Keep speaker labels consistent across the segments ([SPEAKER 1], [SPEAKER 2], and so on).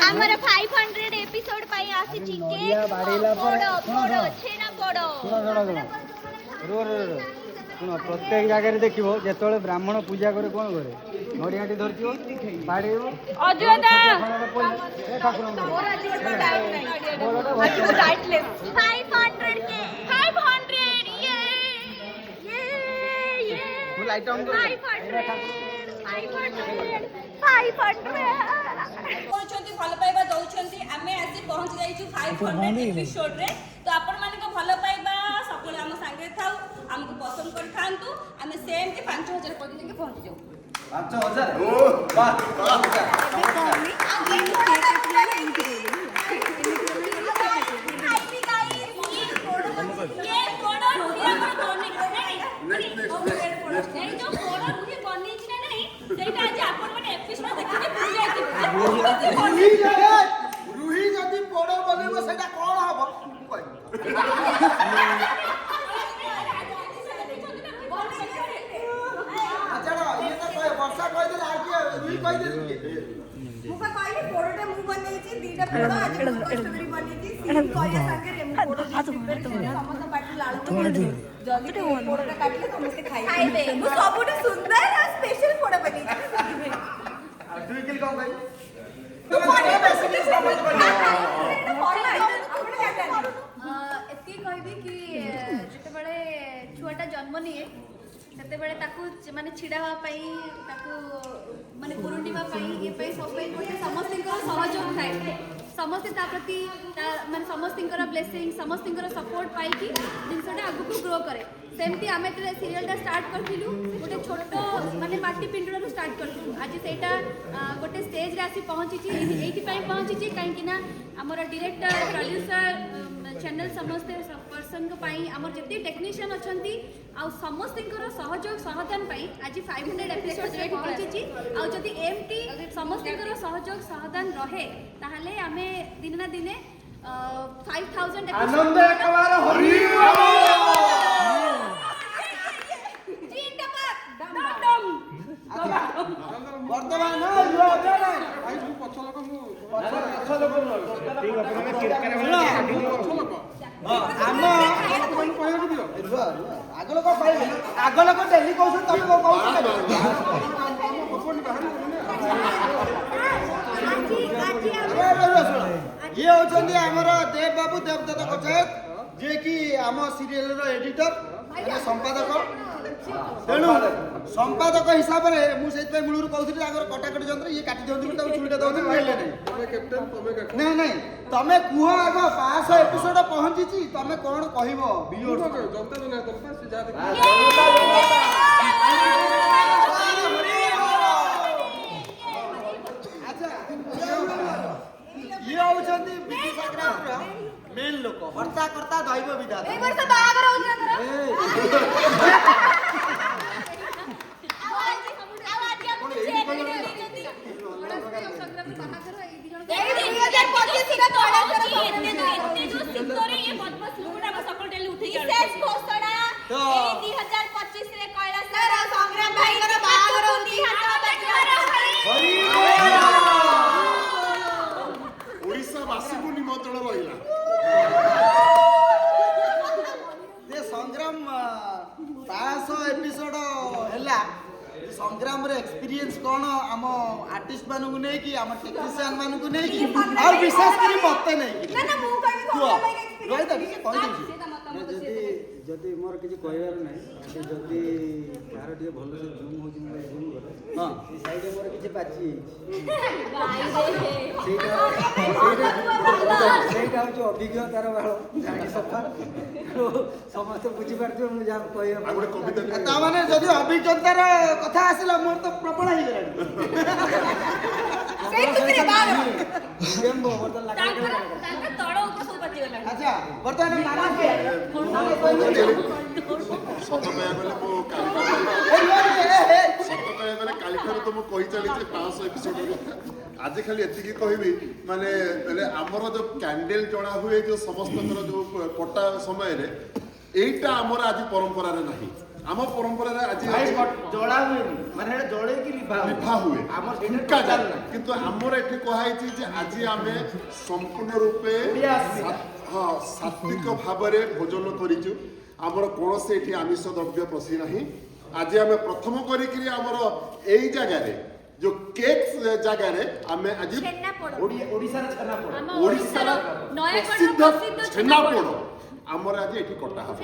[SPEAKER 1] हमर 500 एपिसोड पई आसी छी केक पोड़ो छेना पोड़ो
[SPEAKER 2] रो शुण प्रत्येक जगह देखो जो ब्राह्मण पूजा करे कौन करे नड़ियाटी धरथियो बाड़ेइबो
[SPEAKER 1] अजोदा
[SPEAKER 2] ठाकुर
[SPEAKER 1] 500 के 500 ये
[SPEAKER 2] फुल आइटम
[SPEAKER 3] 500 भल पाइबा दउछंती आमे आसी पहुंच जाइछु 500 एपिसोड रे तो आपण माने को भल पाइबा सब हम संगे थाउ हमको पसंद कर खांतु आमे सेम के 5000 पदी के पहुंच जाऊ
[SPEAKER 2] 5000 ओ वाह
[SPEAKER 3] ये कोडो रुपया पर कोनी नहीं जो कोडो रुपया कोनी छी नहीं सेटा आज आपण माने एपिसोड देखि भूल जाइछु
[SPEAKER 4] रुही जदि पोड़ बनेबो सेटा कोन हबो अच्छा ये तो कोई वर्षा कहि दे आ के रुही कहि दे
[SPEAKER 3] मुका कहले पोड़ोटा मु बनै छी दीटा पोड़ो आज कष्टकरी बनै छी सीन करिया संगे रे मु पोड़ो समस्त पाटी लाल जल्दी पोड़ोटा काटले समस्त खाइबे मु सबुटे सुंदर आ स्पेशल पोड़ो बनै छी
[SPEAKER 4] आ दुई किल कम भाई
[SPEAKER 3] तू पानी बेसिकली समझ पड़िया
[SPEAKER 1] एति कहबी कि जते बळे छुआटा जन्म निये सेते बळे ताकू माने छिडावा पई ताकू माने पुरुंडीवा पई ए पई सब पई गोटे समस्तिंकर सहयोग थाए समस्ते ता प्रति माने समस्तिंकर ब्लेसिंग समस्तिंकर सपोर्ट पाई कि जिनसटा आगु को ग्रो करे सेमती आमे ते सीरियलटा स्टार्ट करथिलु गोटे छोटो माने माटी पिंडरू स्टार्ट करथिलु आज सेटा गोटे स्टेज रे आसी पहुंची छि एथि पई पहुंची छि काहे कि ना हमर डायरेक्टर प्रोड्यूसर चैनल समस्त पर्सन को पाई हमर जति टेक्नीशियन अछंती आ समस्तिंकर सहयोग सहदान पाई आज 500 एपिसोड रे पहुंची छि आ जति एमटी समस्तिंकर सहयोग सहदान रहे ताहले हमें दिन ना दिने 5000 एपिसोड
[SPEAKER 4] आनंद एकबार हरि वर्तमान यो अजय भाई मु पछ लोक मु पछ लोक ठीक है मैं किरकर वाला पछ लोक हम कोन कहयो दियो आग लोक कहबे आग लोक डेली कहउछ तब को कहउछ ये होचंदी हमर देव बाबू देवदत्त कोचेत जे कि आम सीरियल रो एडिटर माने संपादक तेणु संपादक हिसाब से मुझे मूलर कहती कटाकटी जंत्र ये काटी दिखाते छुरीटा दौर मिले नहीं नहीं तमें कह आग 500 एपिसोड पहुंची तमें कौन कह ये होचंदी विधि संक्रांति मेन लोक वर्ता करता दैव विधाता
[SPEAKER 1] ए वर्ष बाहागर होउछ
[SPEAKER 5] ओडिशावासी को निमंत्रण रहिला
[SPEAKER 4] संग्राम 500 एपिसोड हैला संग्राम रे एक्सपीरियंस कोन हम आर्टिस्ट मानु को नै कि हम टेक्नीशियन मानु को नै कि और विशेष करी मते नै
[SPEAKER 3] ना ना मु कहबी
[SPEAKER 4] रोहित कहि दे
[SPEAKER 2] जदि मोर किछि कहबार नै जदि कार टिके भल से जूम होछि मोर जूम कर हां ई साइड मोर किछि पाछि सेटा हो अभिज्ञतार बाळ गाड़ी सफा समस्त बुझी पारथियो मु जा कहबा
[SPEAKER 5] गोटे कविता
[SPEAKER 4] ता माने जदि अभिज्ञतार कथा आसिला मोर तो प्रबल ही गेलानी
[SPEAKER 3] सेई तुरे बाग
[SPEAKER 4] गेम बो बर्तन लागा
[SPEAKER 3] तांका तोड़ ऊपर सब बची गला
[SPEAKER 4] अच्छा बर्तन माना के
[SPEAKER 5] सतकया गले मो सतकया गले काली ठार तो मो कहि चली 500 एपिसोड आज खाली एतिकी कहबी माने आमर जो कैंडल जड़ा हुए जो समस्त जो पट्टा समय रे एटा आमर आज परंपरा रे नहीं ଆମ ପରମ୍ପରାରେ ଆଜି
[SPEAKER 4] ଭାଇ ଜଳା ହୁଏନି ମାନେ ହେଟା ଜଳେଇକି
[SPEAKER 5] ଲିଭା ହୁଏ
[SPEAKER 4] ଆମର
[SPEAKER 5] ଫୁଙ୍କା ଯାଏ କିନ୍ତୁ ଆମର ଏଠି କୁହାଯାଇଛି ଯେ ଆଜି ଆମେ ସମ୍ପୂର୍ଣ୍ଣ ରୂପେ ହଁ ସାତ୍ବିକ ଭାବରେ ଭୋଜନ କରିଛୁ ଆମର କୌଣସି ଏଠି ଆମିଷ ଦ୍ରବ୍ୟ ପଶି ନାହିଁ ଆଜି ଆମେ ପ୍ରଥମ କରିକିରି ଆମର ଏଇ ଜାଗାରେ जो केक ଜାଗାରେ ଆମେ ଆଜି
[SPEAKER 4] ଓଡ଼ିଶାର ଛେନାପୋଡ଼
[SPEAKER 5] ଓଡ଼ିଶାର ପ୍ରସିଦ୍ଧ ଛେନାପୋଡ଼ ଆମର ଆଜି ଏଠି କଟା ହବ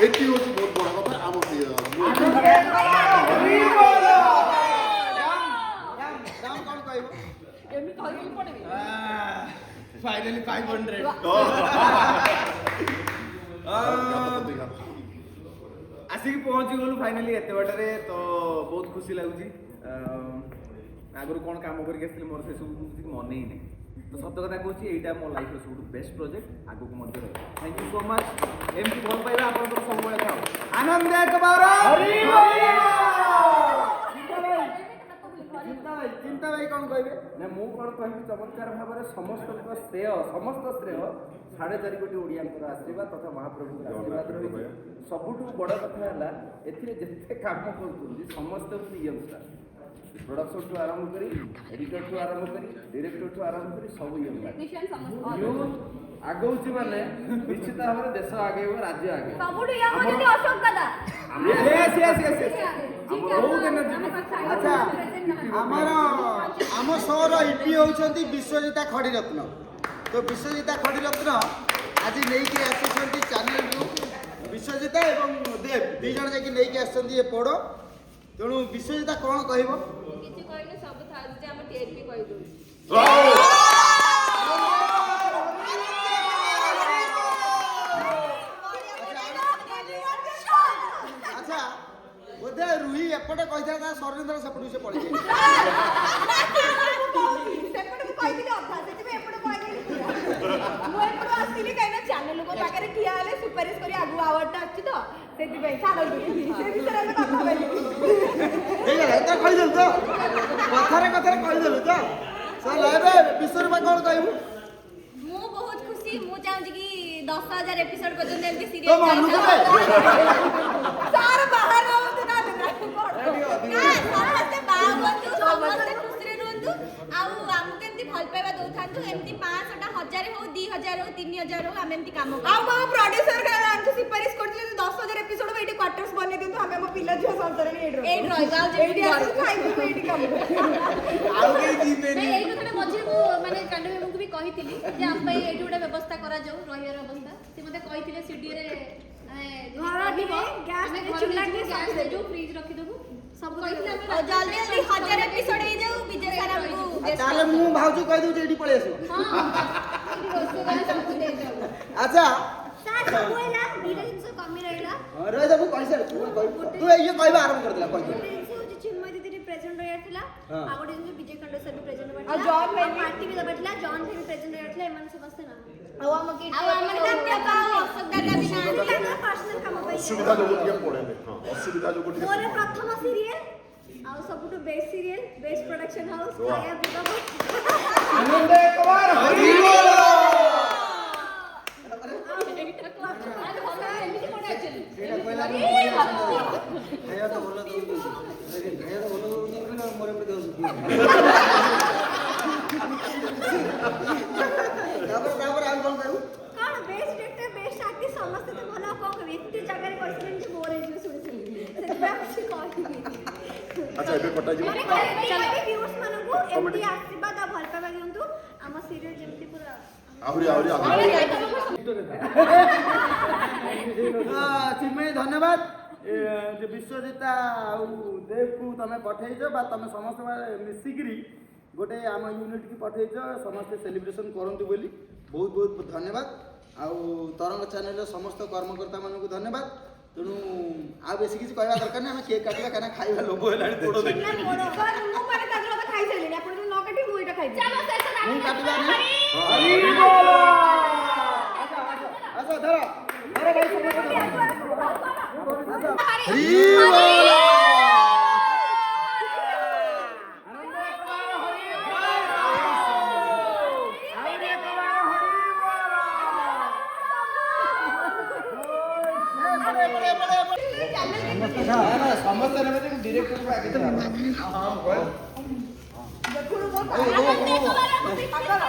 [SPEAKER 5] ଏଠି ହଉଛି ବହୁତ ବଡ଼ କଥା ଆମ
[SPEAKER 4] କଣ କହିବ फाइनली 500 ଆସିକି ପହଞ୍ଚି ଗଲୁ ଫାଇନାଲି ଏତେ ବାଟରେ ତ ବହୁତ ଖୁସି ଲାଗୁଛି ଆଗରୁ କ'ଣ କାମ କରିକି ଆସିଥିଲି ମୋର ସେସବୁ କିଛି ମନେ ହିଁ ନାହିଁ ତ ସତ କଥା କହୁଛି ଏଇଟା ମୋ ଲାଇଫ୍ର ସବୁଠୁ ବେଷ୍ଟ ପ୍ରୋଜେକ୍ଟ ଆଗକୁ ମଧ୍ୟ ରହିବ ଥ୍ୟାଙ୍କ ୟୁ ସୋ ମଚ୍ ଏମିତି ଭଲ ପାଇବା ଆପଣଙ୍କର ସବୁବେଳେ ଥାଉ ଆନନ୍ଦ ଚିନ୍ତା ଭାଇ କ'ଣ କହିବେ ନା ମୁଁ କ'ଣ କହିବି ଚମତ୍କାର ଭାବରେ ସମସ୍ତ ଶ୍ରେୟ 3.5 କୋଟି ଓଡ଼ିଆଙ୍କର ଆଶୀର୍ବାଦ ତଥା ମହାପ୍ରଭୁଙ୍କର ଆଶୀର୍ବାଦ ରହିଛି ସବୁଠୁ ବଡ଼ କଥା ହେଲା ଏଥିରେ ଯେତେ କାମ କରୁଛନ୍ତି ସମସ୍ତେ ହଉଛି ୟଙ୍ଗଷ୍ଟାର ପ୍ରଡକ୍ସନଠୁ ଆରମ୍ଭ କରି ଏଡିଟରଠୁ ଆରମ୍ଭ କରି ଡିରେକ୍ଟରଠୁ ଆରମ୍ଭ କରି ସବୁ ୟଙ୍ଗଷ୍ଟାର ଆଗଉଛି ମାନେ ନିଶ୍ଚିତ ଭାବରେ ଦେଶ ଆଗେଇବ ରାଜ୍ୟ ଆଗେଇବ ଆଚ୍ଛା ଆମର ଆମ ସହର ଇପି ହେଉଛନ୍ତି ବିଶ୍ୱଜିତା ଖଡ଼ିରତ୍ନ ତ ବିଶ୍ୱଜିତା ଖଡ଼ିରତ୍ନ ଆଜି ନେଇକି ଆସିଛନ୍ତି ଚ୍ୟାନେଲରୁ ବିଶ୍ୱଜିତା ଏବଂ ଦେବ ଦୁଇ ଜଣ ଯାଇକି ନେଇକି ଆସିଛନ୍ତି ଏ ପୋଡ଼ ତେଣୁ ବିଶ୍ୱଜିତା କ'ଣ କହିବ
[SPEAKER 3] କିଛି କହିଲେ ସବୁ ଥାଉଛି ଆମେ ଟିଆରପି କହିଦଉଛୁ
[SPEAKER 4] ଆଚ୍ଛା ବୋଧେ ରୁହି ଏପଟେ କହିଥିଲା ତା ସରେନ୍ଦ୍ର ସେପଟକୁ ସେ ପଳେଇ
[SPEAKER 3] ସେପଟକୁ କହିଥିଲି ଅଧା ସେଥିପାଇଁ ଏପଟେ କହିଦେଲି ମୁଁ ଏପଟୁ ଆସିଥିଲି କାହିଁକିନା ଚ୍ୟାନେଲ ଲୋକ ପାଖରେ ଠିଆ ହେଲେ ସୁପାରିଶ କରି ଆଗକୁ ଆୱାର୍ଡଟା ଅଛି ତ ସେଥିପାଇଁ ଛାଡ଼ନ୍ତୁ ସେ ବିଷୟରେ ଆମେ କଥା କହିଲି
[SPEAKER 4] ହେଇଗଲା ତ କହିଦେଲୁ ତ କଥାରେ କହିଦେଲୁ ତ ସରିଲା ଏବେ ବିଶ୍ୱରେ କ'ଣ କହିବୁ
[SPEAKER 1] ମୁଁ ବହୁତ ଖୁସି ମୁଁ ଚାହୁଁଛି କି 10,000 ଏପିସୋଡ ପର୍ଯ୍ୟନ୍ତ ଏମିତି
[SPEAKER 4] ତ ମନକୁ
[SPEAKER 1] ସିରିଏଲ
[SPEAKER 3] ସାର ବାହାର ହଉନ୍ତୁ ନା
[SPEAKER 1] ସମସ୍ତେ ବାହା ହୁଅନ୍ତୁ ସମସ୍ତେ ଖୁସିରେ ରୁହନ୍ତୁ ଆଉ ଆମକୁ ଏମିତି ଭଲ ପାଇବା ଦଉଥାନ୍ତୁ ଏମିତି 500ଟା 1000 ହଉ 2000 ହଉ 3000 ହଉ ଆମେ ଏମିତି କାମ
[SPEAKER 3] ଆଉ ମୋ ପ୍ରଡ୍ୟୁସର ଆମକୁ ସୁପାରିଶ କରିଥିଲେ ଯେ 10,000 ଏପିସୋଡ ଏଇଠି କ୍ୱାର୍ଟର୍ସ ବନେଇ ଦିଅନ୍ତୁ ଆମେ ଆମ ପିଲା ଝିଅ ସଂସାରରେ ଏଇଠି
[SPEAKER 1] ରହିବା ଆଉ
[SPEAKER 3] ଏଇଠି ଆସି ଖାଇବୁ ଏଇଠି କାମ
[SPEAKER 4] ଆଉ କେହି ଯିବେନି
[SPEAKER 1] ଏଇ କଥାଟା ମଝିରେ ମୁଁ ମାନେ କାଣ୍ଡବୀଙ୍କୁ ବି କହିଥିଲି ଯେ ଆମ ପାଇଁ ଏଇଠି ଗୋଟେ ବ୍ୟବସ୍ଥା କରାଯାଉ ରହିବାର ବ୍ୟବସ୍ଥା ସେ ମୋତେ କହିଥିଲେ ସିଡିରେ ଫ୍ରିଜ ରଖିଦେବୁ ସବୁ କହିଥିଲେ ଜଲ୍ଦି ଜଲ୍ଦି 1000 ଏପିସୋଡ ହେଇଯାଉ ବିଜୟ ସାର୍ ଆମକୁ
[SPEAKER 4] ତାହେଲେ ମୁଁ ଭାଉଜ କହିଦେଉଛି ଏଇଠି ପଳେଇ ଆସିବ ଆଚ୍ଛା
[SPEAKER 1] ସବୁ ହେଲା ଦିଟା ଜିନିଷ କମି ରହିଲା
[SPEAKER 4] ରହିଥା ମୁଁ କହିସାରି ତୁ ଇଏ କହିବା ଆରମ୍ଭ କରିଦେଲା କହିଦେଲା
[SPEAKER 1] ଚିନ୍ମୟ ଦିଦି ପ୍ରେଜେଣ୍ଟ ରହିଥିଲା ଆଉ ଗୋଟେ ଜିନିଷ ବିଜୟ ଖଣ୍ଡ ସାର୍ ବି ପ୍ରେଜେଣ୍ଟ
[SPEAKER 3] ଆଉ
[SPEAKER 1] ରହିଥିଲା
[SPEAKER 3] ଜନ୍ ଭାଇ ବି
[SPEAKER 1] ପାର୍ଟି ବି ଦବାଥିଲା ଜନ୍ ଭାଇ ବି ପ୍ରେଜେଣ୍ଟ ରହିଥିଲା ଏମାନେ ସମସ୍ତେ ନା
[SPEAKER 3] ଆଉ ଆମ
[SPEAKER 1] ଆଉ ଆମର ଅଶୋକ ଦାଦା ବି ନାହାନ୍ତି ପର୍ସନାଲ କାମ ପାଇଁ
[SPEAKER 5] ଅସୁବିଧା ଯୋଗୁଁ ଟିକେ ପଳେଇଲେ ହଁ ଅସୁବିଧା ଯୋଗୁଁ ଟିକେ
[SPEAKER 1] ମୋର ପ୍ରଥମ ସିରିଏଲ ଆଉ ସବୁଠୁ best serial best production house ଖାଇବା ପିଇବା
[SPEAKER 4] ଆନନ୍ଦ କୁମାର ହରି ବୋଲ ଏଇଟା କହିଲା ଖାଇବା ତ ଭଲ ଦଉଛନ୍ତି ଖାଇବା ତ ଭଲ ଦଉଛନ୍ତି ନା ମୋର ଏପଟେ ଦଉଛନ୍ତି ତାପରେ ଆଉ କ'ଣ କହିବୁ
[SPEAKER 1] କଣ ବେଷ୍ଟ ଡିରେକ୍ଟର ବେଷ୍ଟ ଆର୍ଟିଷ୍ଟ ସମସ୍ତେ ତ ଭଲ ଆଉ କଣ କହିବି ଏତେ ଜାଗାରେ କହିଥିଲେ ଯେ ମୋର ଏଇ ଶୁଣିଥିଲି ସେଥିପାଇଁ କିଛି କହିବି
[SPEAKER 5] ଆଚ୍ଛା ଏବେ କଟାଯିବ
[SPEAKER 1] ଭିଉଅର୍ସ ମାନଙ୍କୁ ଏମିତି ଆଶୀର୍ବାଦ ଆଉ ଭଲ ପାଇବା ଦିଅନ୍ତୁ ଆମ ସିରିଏଲ ଯେମିତି ପୁରା
[SPEAKER 5] ଆହୁରି
[SPEAKER 4] ଚିନ୍ମୟୀ ଧନ୍ୟବାଦ ଯେ ବିଶ୍ୱଜିତା ଆଉ ଦେବକୁ ତମେ ପଠେଇଛ ବା ତମେ ସମସ୍ତେ ମିଶିକିରି ଗୋଟେ ଆମ ୟୁନିଟ୍ କି ପଠେଇଛ ସମସ୍ତେ ସେଲିବ୍ରେସନ୍ କରନ୍ତୁ ବୋଲି ବହୁତ ବହୁତ ଧନ୍ୟବାଦ ଆଉ ତରଙ୍ଗ ଚ୍ୟାନେଲର ସମସ୍ତ କର୍ମକର୍ତ୍ତାମାନଙ୍କୁ ଧନ୍ୟବାଦ ତେଣୁ ଆଉ ବେଶୀ କିଛି କହିବା ଦରକାର ନାହିଁ ଆମେ କେକ୍ କାଟିବା କାହିଁକିନା ଖାଇବା ଲୋଭ ହେଲାଣି ପୋଡ଼ ଦେଖି
[SPEAKER 3] ମୁଁ ମାନେ କାଜୁ ଖାଇସାରିଲିଣି ଆପଣ ଯଦି ନ କାଟି ମୁଁ ଏଇଟା ଖାଇବି
[SPEAKER 4] ମୁଁ କାଟିବା ନାହିଁ ଆସ ଧର ଭାଇ
[SPEAKER 3] ଦେଖୁନୁ ମୋ ପାଗଳ।